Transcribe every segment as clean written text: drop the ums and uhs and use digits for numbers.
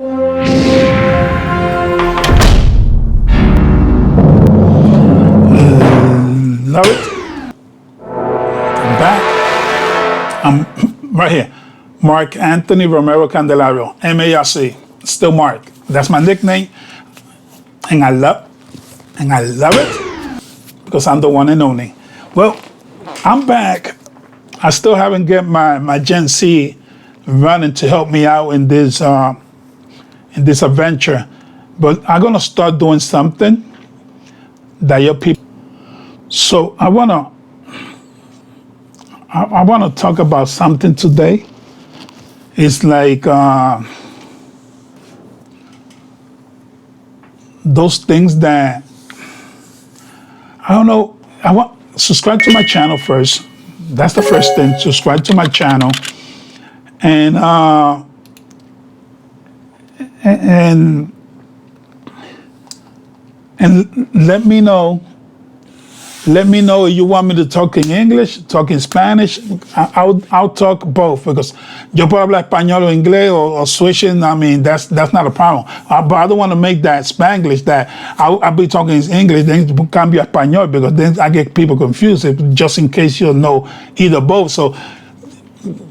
Love it. I'm back. I'm right here. Marc Anthony Romero Candelario, M-A-R-C. Still Marc. That's my nickname. And I love it because I'm the one and only. Well, I'm back. I still haven't get my Gen Z running to help me out in this adventure, but I'm gonna start doing something that your people. So I wanna talk about something today. It's like those things that I don't know. I want subscribe to my channel first. That's the first thing. Subscribe to my channel, and let me know. Let me know if you want me to talk in English, talk in Spanish. I'll talk both because yo puedo hablar español o inglés or switching. I mean, that's not a problem. But I don't want to make that Spanglish that I'll be talking in English, then cambio a español because then I get people confused just in case you know either both. So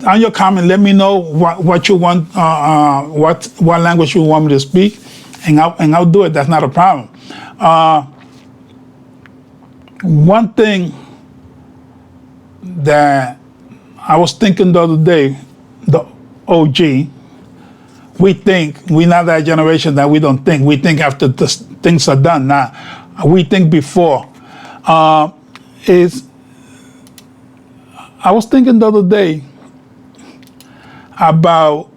on your comment, let me know what you want, what language you want me to speak, and I'll do it. That's not a problem. One thing that I was thinking the other day, the OG, we're not that generation that we don't think. We think after things are done. Now, we think before. I was thinking the other day about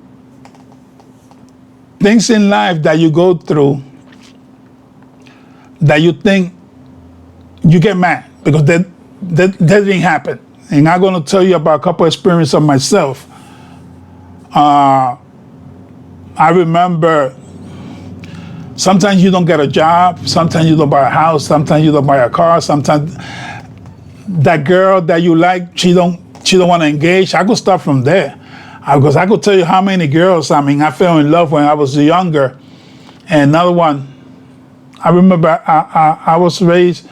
things in life that you go through that you think you get mad because that didn't happen. And I'm going to tell you about a couple of experiences of myself. I remember sometimes you don't get a job, sometimes you don't buy a house, sometimes you don't buy a car, sometimes that girl that you like, she don't want to engage. I could start from there. Because I could tell you how many girls, I fell in love when I was younger. And another one, I remember I was raised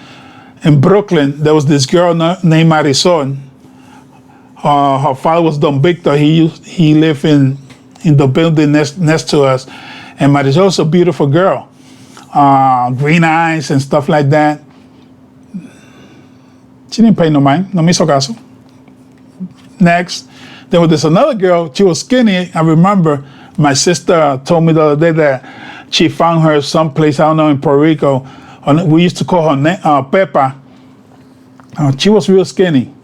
in Brooklyn. There was this girl named Marisol. Her father was Don Victor. He lived in the building next to us. And Marisol was a beautiful girl. Green eyes and stuff like that. She didn't pay no mind. No me hizo caso. Next, there was this another girl. She was skinny. I remember my sister told me the other day that she found her someplace, I don't know, in Puerto Rico. We used to call her Peppa. She was real skinny.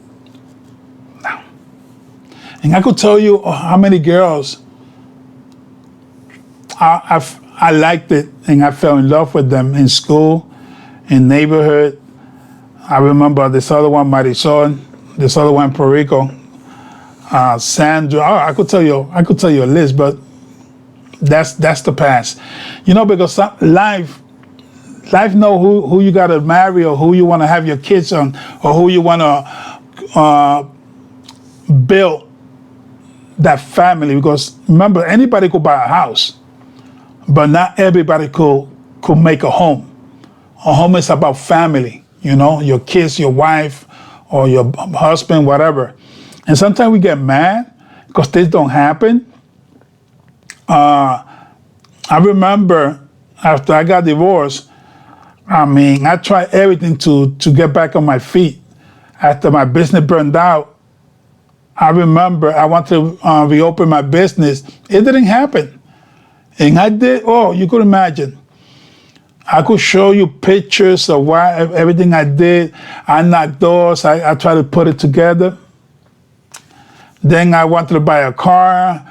And I could tell you how many girls I liked it and I fell in love with them in school, in neighborhood. I remember this other one, Marisol, this other one, Puerto Rico, Sandra. I could tell you a list, but that's the past. You know, because life know who you got to marry or who you want to have your kids on or who you want to build that family. Because remember, anybody could buy a house, but not everybody could make a home. A home is about family, you know, your kids, your wife, or your husband, whatever. And sometimes we get mad because this don't happen. I remember after I got divorced, I tried everything to get back on my feet. After my business burned out, I remember I wanted to reopen my business. It didn't happen. And I did, you could imagine. I could show you pictures of everything I did. I knocked doors. I tried to put it together. Then I wanted to buy a car.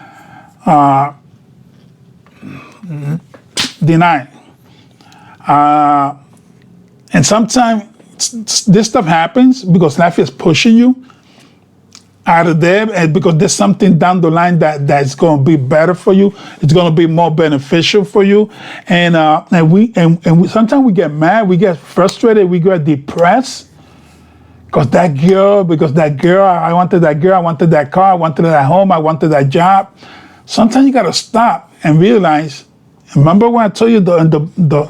Denied. And sometimes this stuff happens because life is pushing you out of there, and because there's something down the line that's going to be better for you. It's going to be more beneficial for you. And we sometimes we get mad, we get frustrated, we get depressed because that girl, I wanted that girl, I wanted that car, I wanted that home, I wanted that job. Sometimes you got to stop and realize Remember when I told you the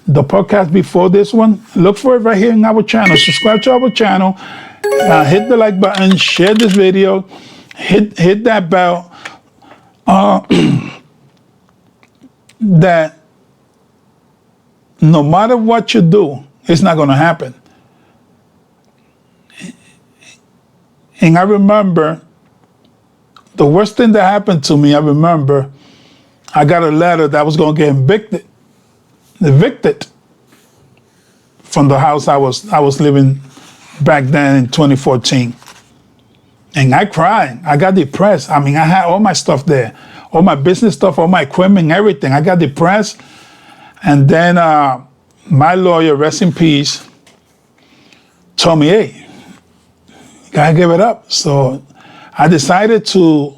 podcast before this one? Look for it right here in our channel. Subscribe to our channel. Hit the like button. Share this video. Hit that bell. That no matter what you do, it's not going to happen. And I remember the worst thing that happened to me. I remember I got a letter that I was going to get evicted from the house I was living back then in 2014. And I cried. I got depressed. I mean, I had all my stuff there, all my business stuff, all my equipment, everything. I got depressed. And then my lawyer, rest in peace, told me, hey, you gotta give it up. So I decided to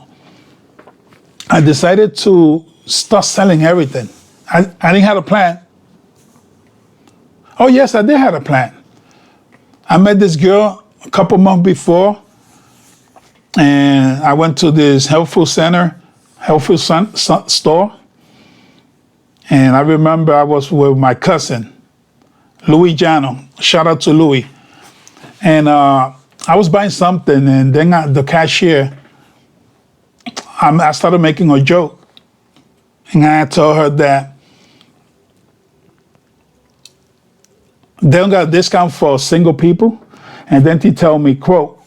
start selling everything. I didn't have a plan. Oh yes, I did have a plan. I met this girl a couple months before, and I went to this health food store. And I remember I was with my cousin, Louis Jano. Shout out to Louis. And I was buying something, and then the cashier, I started making a joke. And I told her that they don't got a discount for single people. And then she told me, quote,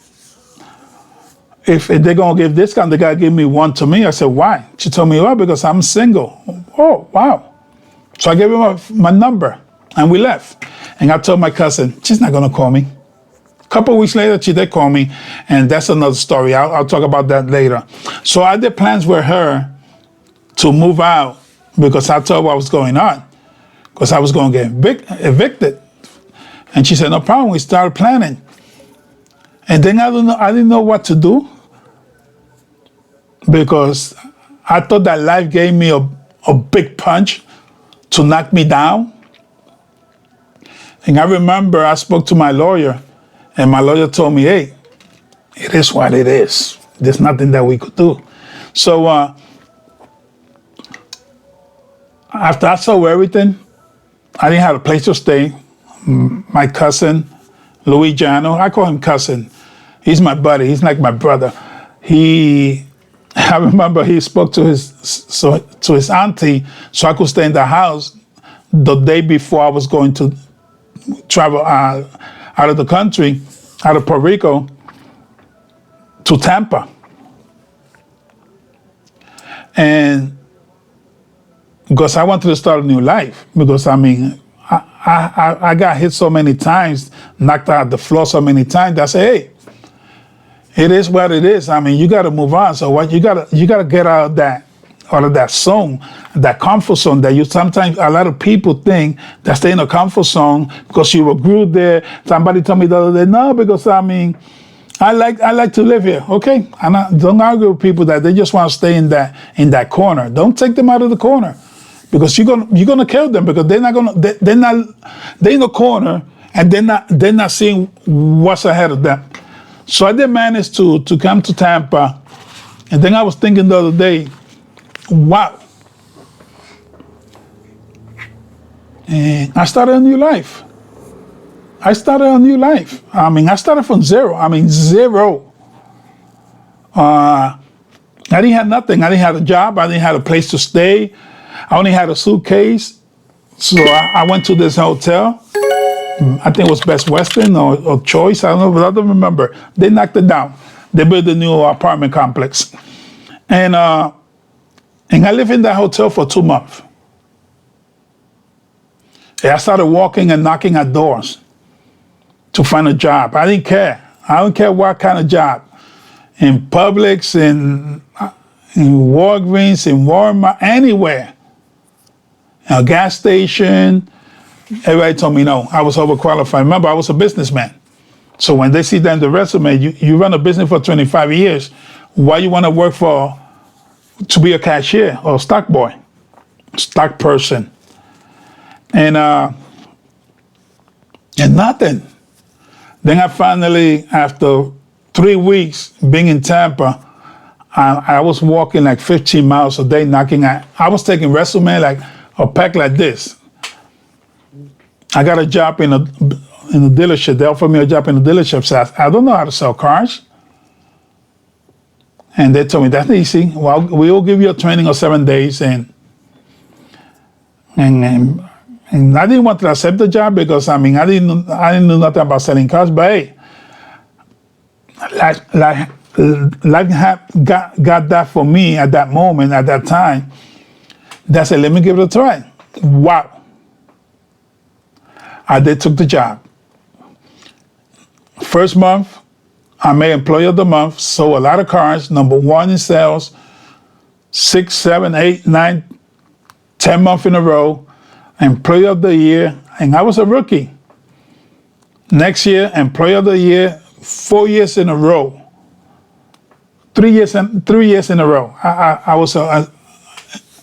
if they're going to give discount, they got to give me one to me. I said, why? She told me, well, because I'm single. Oh, wow. So I gave her my number, and we left. And I told my cousin, she's not going to call me. A couple of weeks later, she did call me, and that's another story. I'll talk about that later. So I did plans with her to move out because I told her what was going on, because I was going to get evicted. And she said, no problem. We started planning. And then I didn't know what to do, because I thought that life gave me a big punch to knock me down. And I remember I spoke to my lawyer, and my lawyer told me, hey, it is what it is. There's nothing that we could do. So after I saw everything, I didn't have a place to stay. My cousin, Louis Jano, I call him cousin. He's my buddy. He's like my brother. I remember he spoke to his auntie so I could stay in the house the day before I was going to travel out of the country, out of Puerto Rico, to Tampa. And because I wanted to start a new life, because I mean, I got hit so many times, knocked out the floor so many times, that I say, hey, it is what it is. I mean, you got to move on. So what you got to get out of that zone, that comfort zone that you sometimes, a lot of people think that stay in a comfort zone because you were grew there. Somebody told me the other day, no, because I mean, I like to live here. Okay, don't argue with people that they just want to stay in that corner. Don't take them out of the corner, because you're gonna kill them, because they're in the corner and they're not seeing what's ahead of them. So I did manage to come to Tampa, and then I was thinking the other day, wow. And I started a new life. I mean, I started from zero. I mean, zero. I didn't have nothing. I didn't have a job. I didn't have a place to stay. I only had a suitcase. So I went to this hotel. I think it was Best Western or Choice. I don't know, but I don't remember. They knocked it down. They built a new apartment complex. And I lived in that hotel for 2 months. And I started walking and knocking at doors to find a job. I didn't care. I don't care what kind of job. In Publix, in Walgreens, in Walmart, anywhere. A gas station. Everybody told me no. I was overqualified. Remember, I was a businessman. So when they see that in the resume, you run a business for 25 years. Why you want to work to be a cashier or a stock boy, stock person? And nothing. Then I finally, after 3 weeks being in Tampa, I was walking like 15 miles a day, I was taking resume like a pack like this. I got a job in a dealership. They offered me a job in a dealership. So I don't know how to sell cars. And they told me, that's easy. Well, we will give you a training of 7 days. And I didn't want to accept the job because, I didn't know nothing about selling cars. But hey, got that for me at that moment, at that time. That said, let me give it a try. Wow. I did took the job. First month, I made Employee of the Month, sold a lot of cars, #1 in sales, 6, 7, 8, 9, 10 months in a row, Employee of the Year, and I was a rookie. Next year, Employee of the Year, 4 years in a row. 3 years in a row. I was a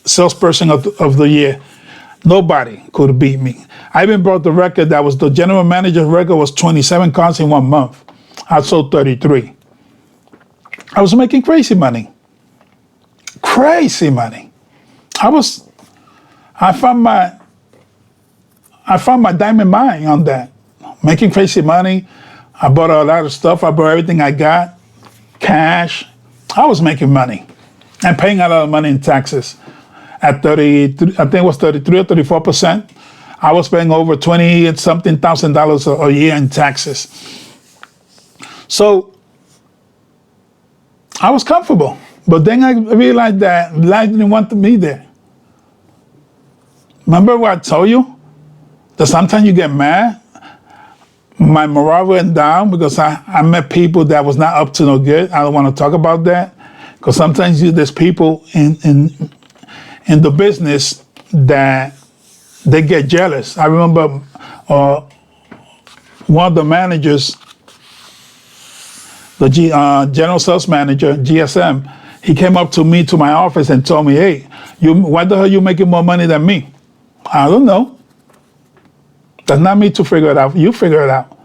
salesperson of the year. Nobody could beat me. I even brought the record that was the general manager's record was 27 cars in 1 month. I sold 33. I was making crazy money. Crazy money. I found my diamond mine on that. Making crazy money. I bought a lot of stuff. I bought everything I got. Cash. I was making money and paying a lot of money in taxes. At 33, I think it was 33 or 34%. I was paying over $20-something thousand a year in taxes. So I was comfortable. But then I realized that life didn't want me there. Remember what I told you? That sometimes you get mad. My morale went down because I met people that was not up to no good. I don't want to talk about that. Because sometimes there's people in the business that they get jealous. I remember one of the managers, the general sales manager, GSM, he came up to me to my office and told me, hey, why the hell are you making more money than me? I don't know. That's not me to figure it out. You figure it out.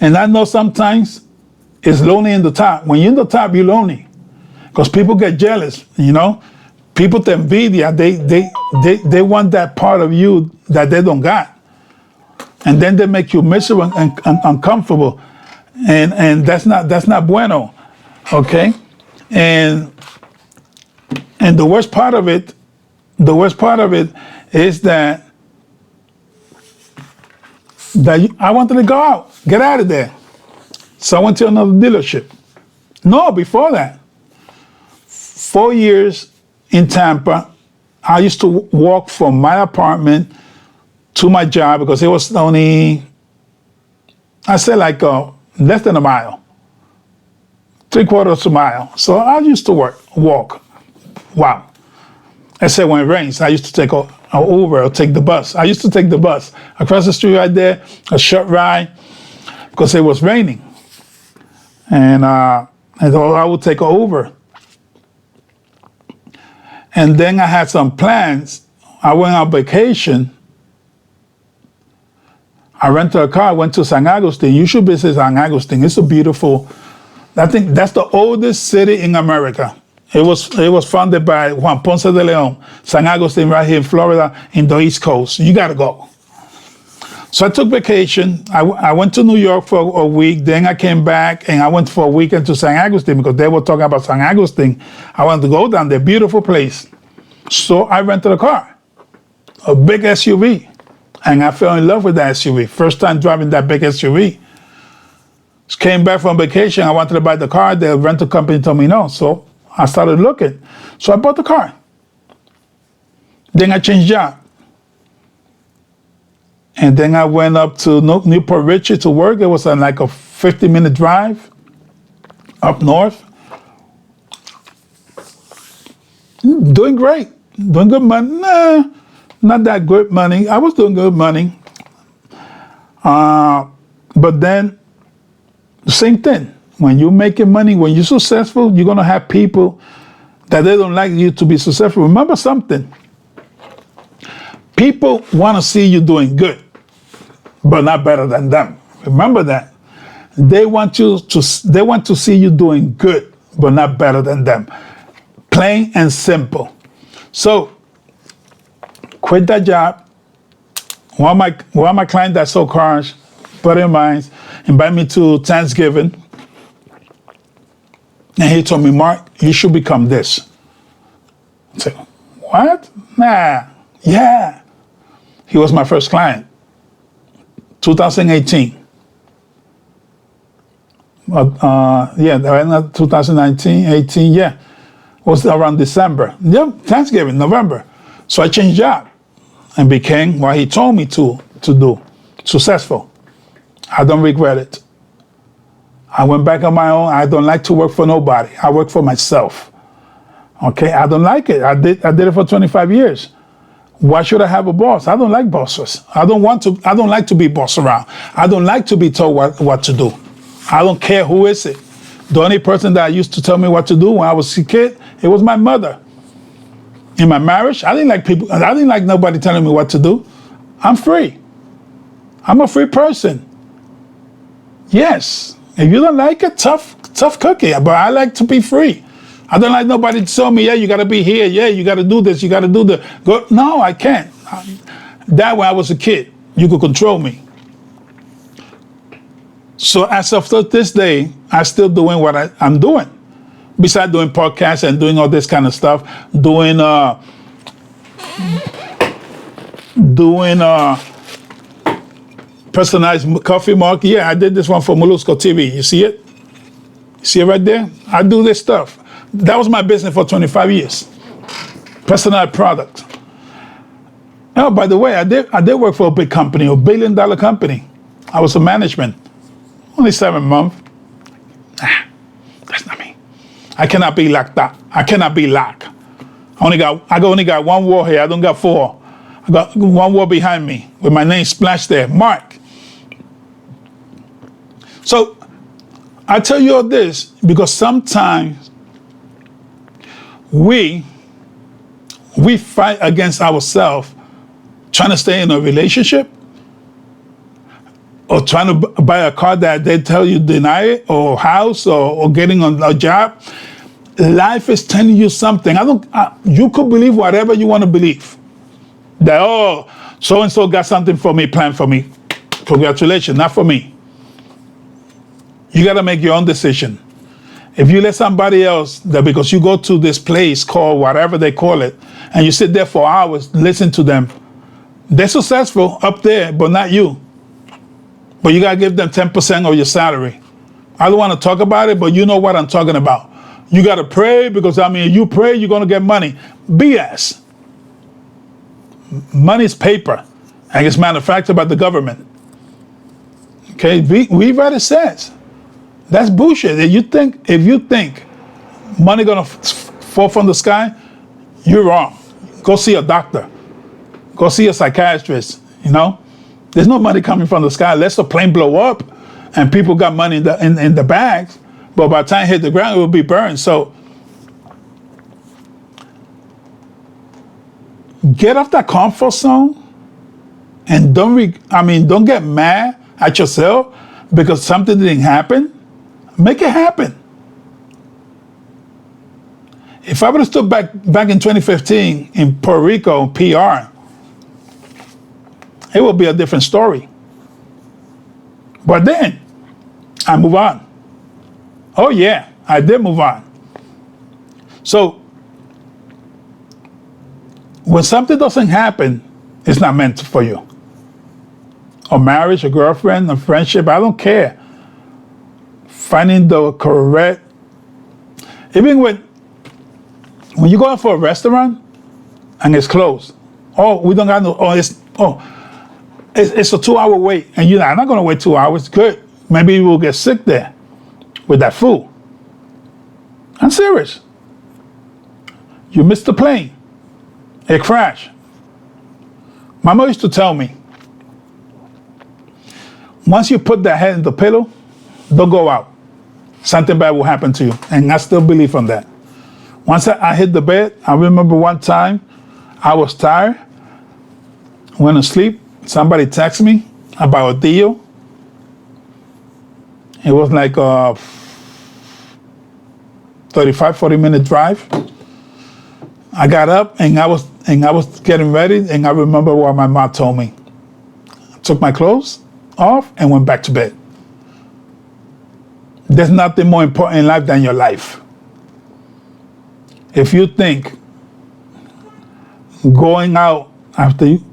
And I know sometimes it's lonely in the top. When you're in the top, you're lonely. Because people get jealous, you know? People to envidia, they want that part of you that they don't got. And then they make you miserable and uncomfortable. And that's not bueno. Okay? And the worst part of it is that I wanted to go out, get out of there. So I went to another dealership. No, before that. 4 years in Tampa, I used to walk from my apartment to my job because it was only, I say like less than a mile, 3/4 mile. So I used to walk. Wow. Except when it rains, I used to take an Uber or take the bus. I used to take the bus across the street right there, a short ride, because it was raining. And I would take an Uber. And then I had some plans. I went on vacation. I rented a car, went to San Agustin. You should visit San Agustin. It's a beautiful, I think that's the oldest city in America. It was founded by Juan Ponce de Leon. San Agustin right here in Florida in the East Coast. You gotta go. So I took vacation. I went to New York for a week. Then I came back and I went for a weekend to San Agustin because they were talking about San Agustin. I wanted to go down there, beautiful place. So I rented a car, a big SUV. And I fell in love with that SUV. First time driving that big SUV. Came back from vacation. I wanted to buy the car. The rental company told me no. So I started looking. So I bought the car. Then I changed job. And then I went up to Newport Richie to work. It was like a 50-minute drive up north. Doing great. Doing good money. Nah, not that good money. I was doing good money. But then, the same thing. When you're making money, when you're successful, you're going to have people that they don't like you to be successful. Remember something. People want to see you doing good, but not better than them. Remember that. They want to see you doing good, but not better than them. Plain and simple. So, quit that job. One of my clients that sold cars, buddy of mine, invited me to Thanksgiving. And he told me, Mark, you should become this. I said, what? Nah, yeah. He was my first client. 2018. 2019, 18, yeah. It was around December. Yeah, Thanksgiving, November. So I changed job and became what he told me to do. Successful. I don't regret it. I went back on my own. I don't like to work for nobody. I work for myself. Okay, I don't like it. I did it for 25 years. Why should I have a boss? I don't like bosses. I don't like to be bossed around. I don't like to be told what to do. I don't care who is it. The only person that used to tell me what to do when I was a kid, it was my mother. In my marriage, I didn't like nobody telling me what to do. I'm free. I'm a free person. Yes. If you don't like it, tough cookie. But I like to be free. I don't like nobody to tell me, yeah, you got to be here. Yeah, you got to do this. You got to do that. No, I can't. That when I was a kid, you could control me. So as of this day, I'm still doing what I'm doing. Besides doing podcasts and doing all this kind of stuff, doing personalized coffee mug. Yeah, I did this one for Molusco TV. You see it? You see it right there? I do this stuff. That was my business for 25 years. Personalized product. Oh, by the way, I did work for a big company, $1 billion company. I was a management. Only 7 months. That's not me. I cannot be like that. I cannot be like. I only got one wall here. I don't got 4. I got one wall behind me with my name splashed there, Marc. So I tell you all this because sometimes we fight against ourselves trying to stay in a relationship or trying to buy a car that they tell you deny it, or house, or getting on a job. Life is telling you something. You could believe whatever you want to believe. That, oh, so-and-so got something for me, planned for me. Congratulations, not for me. You got to make your own decision. If you let somebody else, that because you go to this place called whatever they call it, and you sit there for hours, listen to them, they're successful up there, but not you. But you got to give them 10% of your salary. I don't want to talk about it, but you know what I'm talking about. You got to pray because, you pray, you're going to get money. BS. Money is paper, and it's manufactured by the government. Okay, we read it says. That's bullshit. If you think money going to fall from the sky, you're wrong. Go see a doctor. Go see a psychiatrist, There's no money coming from the sky unless the plane blow up and people got money in the bags. But by the time it hit the ground, it will be burned. So get off that comfort zone and don't get mad at yourself because something didn't happen. Make it happen. If I would have stood back in 2015 in Puerto Rico, PR, it would be a different story. But then, I move on. Oh yeah, I did move on. So, when something doesn't happen, it's not meant for you. A marriage, a girlfriend, a friendship, I don't care. Finding the correct, even when you go out for a restaurant and it's closed. Oh, we don't got no, it's a 2-hour wait. And you're like, I'm not going to wait 2 hours. Good. Maybe you will get sick there with that food. I'm serious. You missed the plane. It crashed. My mother used to tell me, once you put that head in the pillow, don't go out. Something bad will happen to you. And I still believe on that. Once I hit the bed, I remember one time I was tired, went to sleep. Somebody texted me about a deal. It was like 35, 40-minute drive. I got up and I was getting ready, and I remember what my mom told me. I took my clothes off and went back to bed. There's nothing more important in life than your life. If you think going out after you,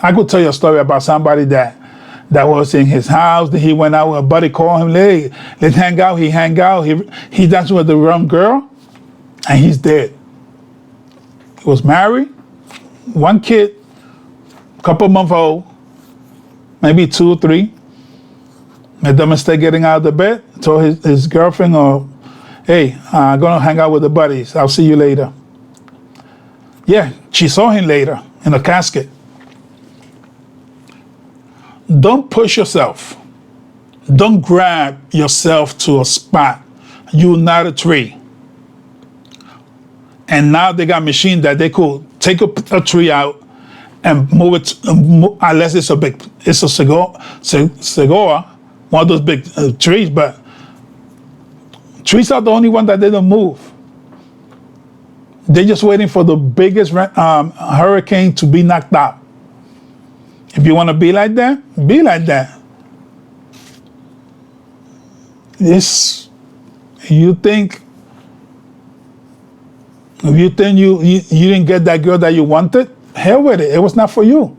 I could tell you a story about somebody that was in his house, that he went out with a buddy, called him, hey, let's hang out. He hang out. He danced with the wrong girl, and he's dead. He was married, one kid, couple months old, maybe 2 or 3. Made the mistake getting out of the bed, told his girlfriend, hey, I'm going to hang out with the buddies. I'll see you later. Yeah, she saw him later in a casket. Don't push yourself. Don't grab yourself to a spot. You're not a tree. And now they got machines that they could take a tree out and move it, unless it's a Segoa, one of those big trees, but trees are the only one that they don't move. They're just waiting for the biggest hurricane to be knocked out. If you want to be like that, be like that. You think you didn't get that girl that you wanted, hell with it. It was not for you.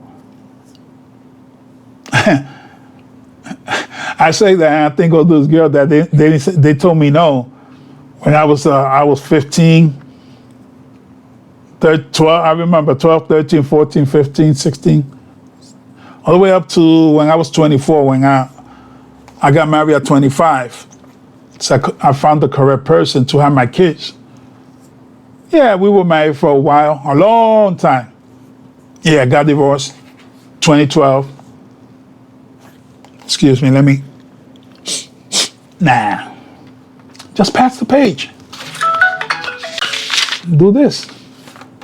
I say that, and I think of those girls that they told me no when I was 15, 12. I remember 12, 13, 14, 15, 16, all the way up to when I was 24. When I got married at 25, so I found the correct person to have my kids. Yeah, we were married for a while, a long time. Yeah, I got divorced, 2012. Excuse me, just pass the page. Do this.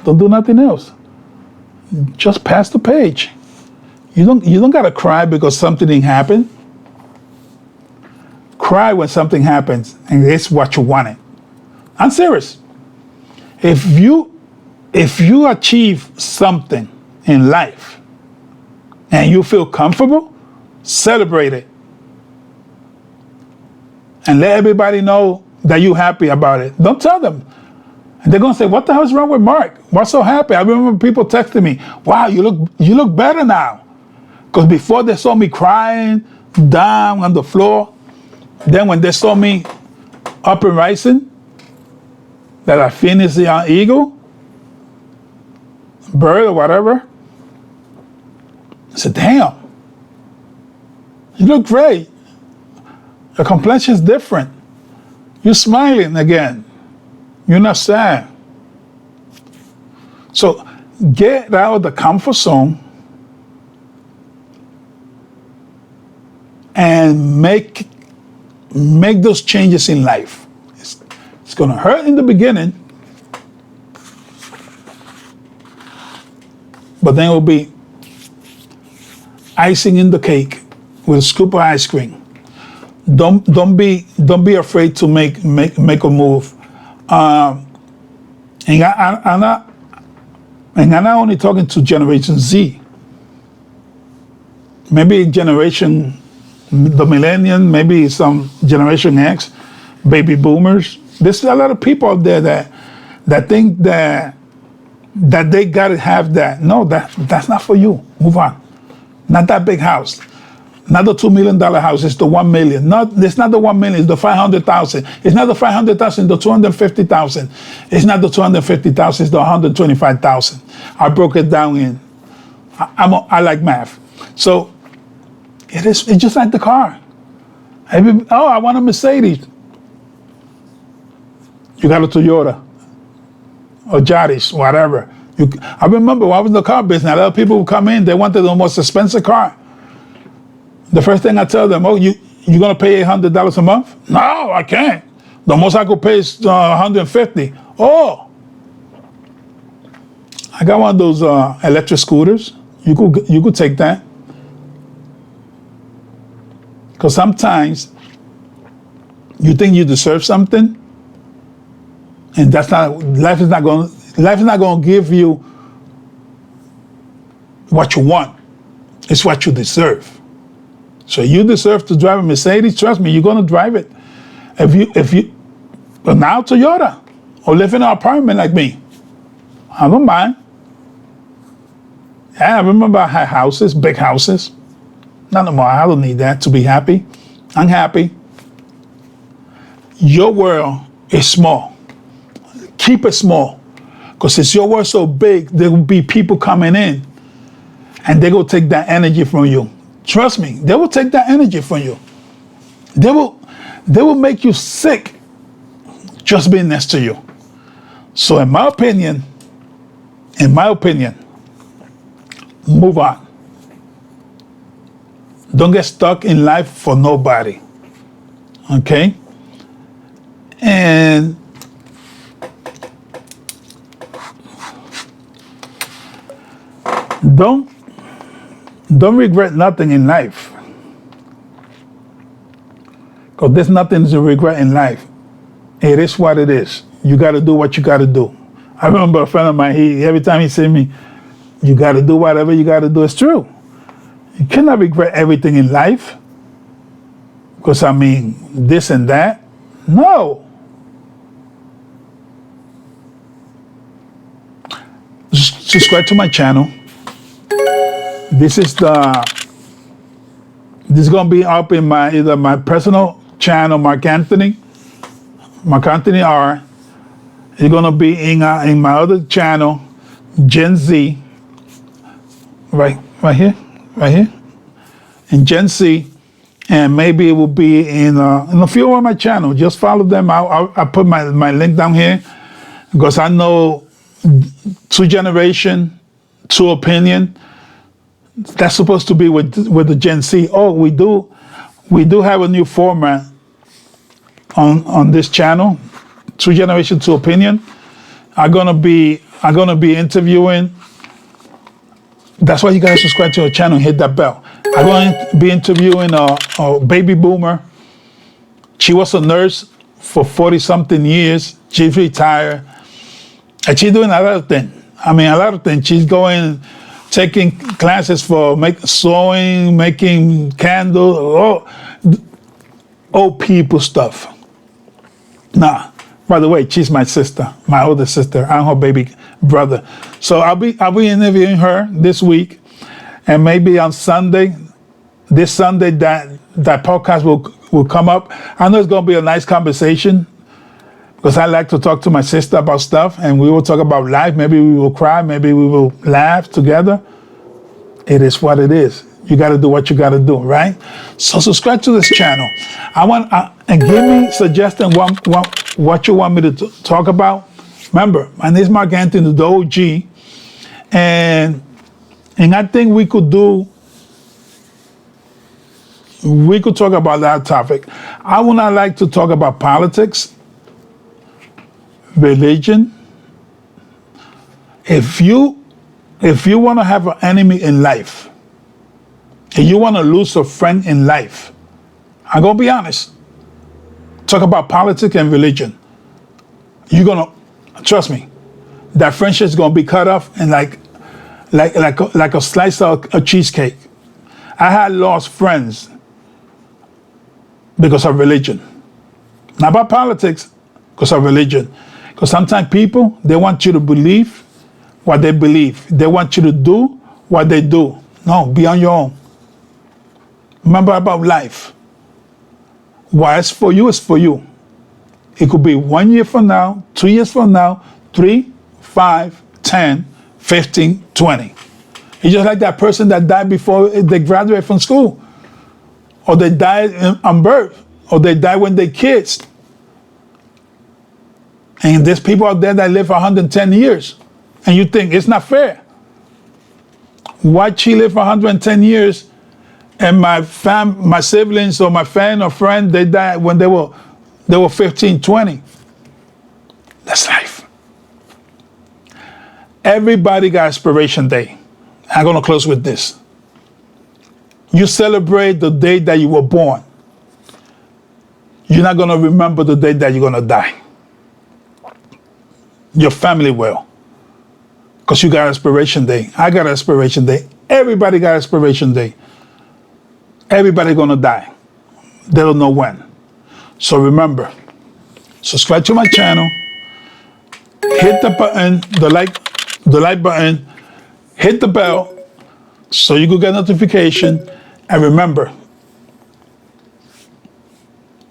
Don't do nothing else. Just pass the page. You don't gotta cry because something didn't happen. Cry when something happens and it's what you wanted. I'm serious. If you achieve something in life and you feel comfortable, celebrate it. And let everybody know that you're happy about it. Don't tell them. And they're gonna say, what the hell is wrong with Mark? What's so happy? I remember people texting me, wow, you look better now. Because before they saw me crying down on the floor, then when they saw me up and rising, that I finished the eagle, bird or whatever, I said, damn, you look great. Your complexion's different. You're smiling again. You're not sad. So get out of the comfort zone and make those changes in life. It's going to hurt in the beginning, but then it will be icing in the cake with a scoop of ice cream. Don't be afraid to make a move. And I'm not only talking to Generation Z. Maybe the millennium, maybe some Generation X, baby boomers. There's a lot of people out there that think that they gotta have that. No, that's not for you. Move on. Not that big house. Not the $2 million house, it's the $1 million. It's not the $1 million, it's the 500,000. It's not the 500,000, the 250,000. It's not the 250,000, it's the 125,000. I broke it down in. I like math, so it's just like the car. I want a Mercedes. You got a Toyota, or Yaris, whatever. I remember when I was in the car business, a lot of people would come in, they wanted the most expensive car. The first thing I tell them, you gonna pay $800 a month? No, I can't. The most I could pay is $150. Oh, I got one of those electric scooters. You could take that. Because sometimes you think you deserve something, And life is not going to give you what you want. It's what you deserve. So you deserve to drive a Mercedes. Trust me, you're going to drive it. But now Toyota, or live in an apartment like me, I don't mind. Yeah, I remember I had houses, big houses. Not no more. I don't need that to be happy. I'm happy. Your world is small. Keep it small. Because if your world so big, there will be people coming in and they will take that energy from you. Trust me, they will take that energy from you. They will make you sick just being next to you. So in my opinion, move on. Don't get stuck in life for nobody. Okay? And don't regret nothing in life. Because there's nothing to regret in life. It is what it is. You got to do what you got to do. I remember a friend of mine, every time he said to me, you got to do whatever you got to do. It's true. You cannot regret everything in life. Because, this and that. No. Subscribe to my channel. This is going to be up in either my personal channel, Marc Anthony R. It's going to be in my other channel, Gen Z, right here, in Gen Z, and maybe it will be in a few of my channels. Just follow them. I'll put my link down here because I know 2 generation, 2 opinion. That's supposed to be with the Gen Z. Oh, we do have a new format on this channel. 2 generation, 2 opinion. I'm gonna be interviewing. That's why you guys subscribe to our channel and hit that bell. I'm going to be interviewing a baby boomer. She was a nurse for 40-something years. She's retired. And she's doing a lot of things. A lot of things. She's taking classes for sewing, making candles, old people stuff. Nah. By the way, she's my sister, my older sister. I'm her baby brother. So I'll be interviewing her this week, and maybe on Sunday, this Sunday, that podcast will come up. I know it's going to be a nice conversation because I like to talk to my sister about stuff, and we will talk about life. Maybe we will cry, maybe we will laugh together. It is what it is. You got to do what you got to do, right? So subscribe to this channel. And give me suggestion what you want me to talk about. Remember, my name is Marc Anthony, the OG, and I think we could talk about that topic. I would not like to talk about politics, religion. If you want to have an enemy in life, and you want to lose a friend in life, I'm going to be honest. Talk about politics and religion. You're going to, trust me, that friendship is going to be cut off and like a slice of a cheesecake. I had lost friends because of religion. Not about politics, because of religion. Because sometimes people, they want you to believe what they believe. They want you to do what they do. No, be on your own. Remember about life. What's for you is for you. It could be 1 year from now, 2 years from now, 3, 5, 10, 15, 20. It's just like that person that died before they graduated from school. Or they died on birth. Or they died when they're kids. And there's people out there that live 110 years. And you think it's not fair. Why she live 110 years and my siblings or my family or friend, they died when they were 15, 20. That's life. Everybody got Expiration Day. I'm going to close with this. You celebrate the day that you were born. You're not going to remember the day that you're going to die. Your family will. Because you got expiration day. I got expiration day. Everybody got expiration day. Everybody gonna die. They don't know when. So remember, subscribe to my channel, hit the button, the like button, hit the bell so you can get notification. And remember,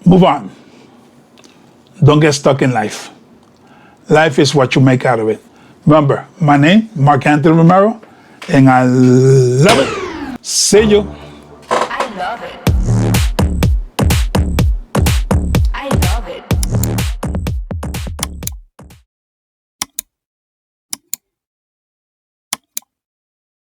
move on. Don't get stuck in life. Life is what you make out of it. Remember, my name, Marc Anthony Romero, and I love it. See you. I love it.